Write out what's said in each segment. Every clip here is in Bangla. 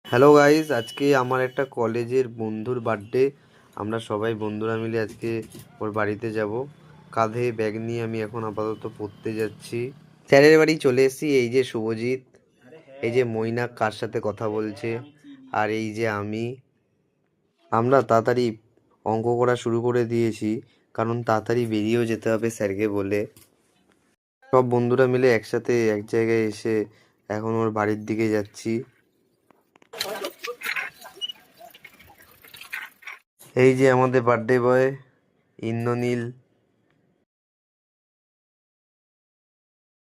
হ্যালো গাইস, আজকে আমার একটা কলেজের বন্ধুর বার্থডে। আমরা সবাই বন্ধুরা মিলে আজকে ওর বাড়িতে যাব। কাঁধে ব্যাগ নিয়ে আমি এখন আপাতত পড়তে যাচ্ছি। স্যারের বাড়ি চলে এসেছি। এই যে শুভজিৎ, এই যে মৈনাক কার সাথে কথা বলছে, আর এই যে আমরা তাড়াতাড়ি অঙ্ক করা শুরু করে দিয়েছি, কারণ তাড়াতাড়ি বেরিয়েও যেতে হবে স্যারকে বলে। সব বন্ধুরা মিলে একসাথে এক জায়গায় এসে এখন ওর বাড়ির দিকে যাচ্ছি। এই যে আমাদের বার্থডে বয় ইন্দ্রনীল,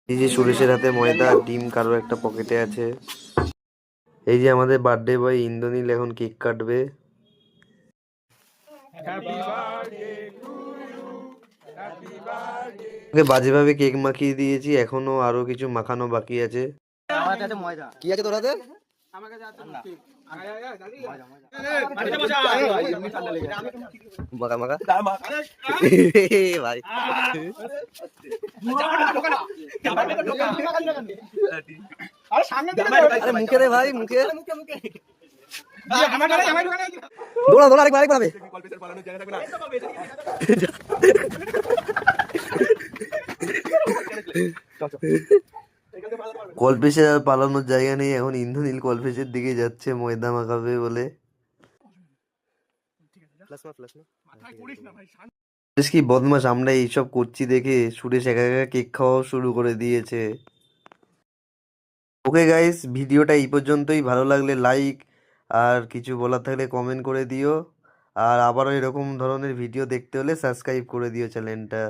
এই যে সুরেশের হাতে ময়দা ডিম কারো একটা পকেটে আছে। এই যে আমাদের বার্থডে বয় ইন্দ্রনীল এখন কেক কাটবে। ওকে বাজেভাবে কেক মাখিয়ে দিয়েছি, এখনো আরো কিছু মাখানো বাকি আছে। কি আছে তোর হাতে? মাখা মাখা ভাই, আরে মুখে রে ভাই, মুখে দৌড়া দৌড়া, আরেকবার আরেকবার হবে। কল্পেশের আর পালানোর জায়গা নেই, এখন ইন্দ্রনীল কল্পেশের দিকে যাচ্ছে ময়দা মাখাবে বলে। বেশ কি বদমাস, আমরা এইসব করছি দেখে সুরেশ একা একা কেক খাওয়াও শুরু করে দিয়েছে। ওকে গাইস, ভিডিওটা এই পর্যন্তই। ভালো লাগলে লাইক, আর কিছু বলার থাকলে কমেন্ট করে দিও। আর আবারও এরকম ধরনের ভিডিও দেখতে হলে সাবস্ক্রাইব করে দিও চ্যানেলটা।